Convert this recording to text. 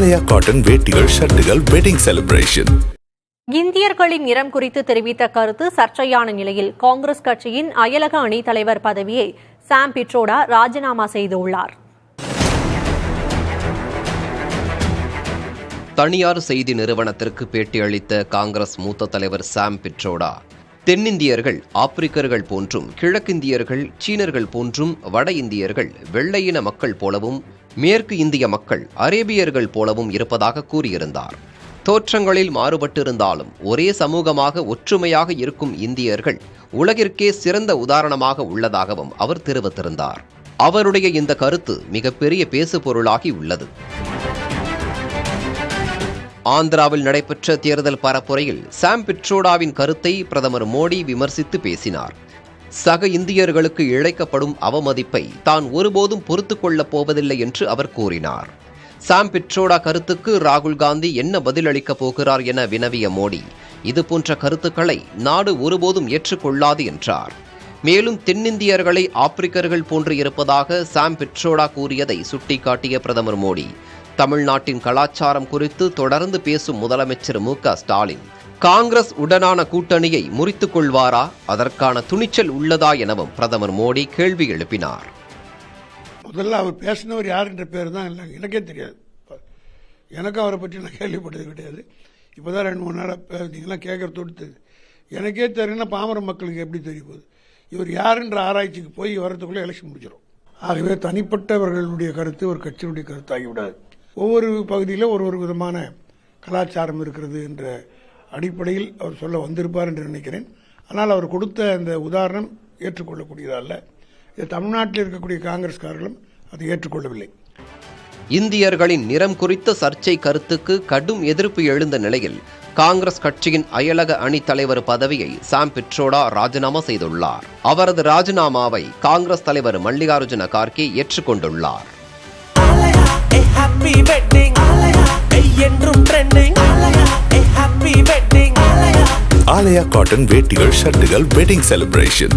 ஆலயா cotton வேட்டிகள் ஷர்ட்டுகள் wedding celebration. இந்தியர்களின் நிறம் குறித்து தெரிவித்த கருத்து சர்ச்சையான நிலையில் காங்கிரஸ் கட்சியின் அயலக அணி தலைவர் பதவியை சாம் பிட்ரோடா ராஜினாமா செய்துள்ளார். தனியார் செய்தி நிறுவனத்திற்கு பேட்டியளித்த காங்கிரஸ் மூத்த தலைவர் சாம் பிட்ரோடா, தென்னிந்தியர்கள் ஆப்பிரிக்கர்கள் போன்றும், கிழக்கிந்தியர்கள் சீனர்கள் போன்றும், வட இந்தியர்கள் வெள்ளையின மக்கள் போலவும், மேற்கு இந்திய மக்கள் அரேபியர்கள் போலவும் இருப்பதாக கூறியிருந்தார். தோற்றங்களில் மாறுபட்டிருந்தாலும் ஒரே சமூகமாக ஒற்றுமையாக இருக்கும் இந்தியர்கள் உலகிற்கே சிறந்த உதாரணமாக உள்ளதாகவும் அவர் தெரிவித்திருந்தார். அவருடைய இந்த கருத்து மிகப்பெரிய பேசுபொருளாகி உள்ளது. ஆந்திராவில் நடைபெற்ற தேர்தல் பரப்புரையில் சாம் பிட்ரோடாவின் கருத்தை பிரதமர் மோடி விமர்சித்து பேசினார். சக இந்தியர்களுக்கு இழைக்கப்படும் அவமதிப்பை தான் ஒருபோதும் பொறுத்துக் கொள்ளப் போவதில்லை என்று அவர் கூறினார். சாம் பிட்ரோடா கருத்துக்கு ராகுல் காந்தி என்ன பதிலளிக்கப் போகிறார் என வினவிய மோடி, இதுபோன்ற கருத்துக்களை நாடு ஒருபோதும் ஏற்றுக்கொள்ளாது என்றார். மேலும் தென்னிந்தியர்களை ஆப்பிரிக்கர்கள் போன்று இருப்பதாக சாம் பிட்ரோடா கூறியதை சுட்டிக்காட்டிய பிரதமர் மோடி, தமிழ்நாட்டின் கலாச்சாரம் குறித்து தொடர்ந்து பேசும் முதலமைச்சர் மு.க.ஸ்டாலின் காங்கிரஸ் உடனான கூட்டணியை முறித்துக் கொள்வாரா, அதற்கான துணிச்சல் உள்ளதா எனவும் பிரதமர் மோடி கேள்வி எழுப்பினார். முதல்ல அவர் பேசினவர் யார் என்ற பேர் தான் எனக்கே தெரியாது. எனக்கும் அவரை பற்றி நான் கேள்விப்பட்டது கிடையாது. இப்போதான் 2-3 நாளாக நீங்களாம் கேட்கறதோடு எனக்கே தெரியும்னா பாமர மக்களுக்கு எப்படி தெரிய போகுது? இவர் யாருன்ற ஆராய்ச்சிக்கு போய் வரத்துக்குள்ளே எலெக்ஷன் முடிச்சிடும். ஆகவே தனிப்பட்டவர்களுடைய கருத்து ஒரு கட்சியினுடைய கருத்து ஆகிவிடாது. ஒவ்வொரு பகுதியில் ஒரு விதமான கலாச்சாரம் இருக்கிறது என்ற அடிப்படையில் அவர் சொல்ல வந்திருப்பார் என்று நினைக்கிறேன். ஆனால் அவர் கொடுத்த அந்த உதாரணம் ஏற்றுக்கொள்ளக்கூடியதல்ல. இது தமிழ்நாட்டில் இருக்கக்கூடிய காங்கிரஸ்காரர்களும் அதை ஏற்றுக்கொள்ளவில்லை. இந்தியர்களின் நிறம் குறித்த சர்ச்சை கருத்துக்கு கடும் எதிர்ப்பு எழுந்த நிலையில் காங்கிரஸ் கட்சியின் அயலக அணி தலைவர் பதவியை சாம் பிட்ரோடா ராஜினாமா செய்துள்ளார். அவரது ராஜினாமாவை காங்கிரஸ் தலைவர் மல்லிகார்ஜுன கார்கே ஏற்றுக்கொண்டுள்ளார். ஆலயா காட்டன் வேட்டிகள் ஷர்ட்டுகள் வெட்டிங் செலிப்ரேஷன்.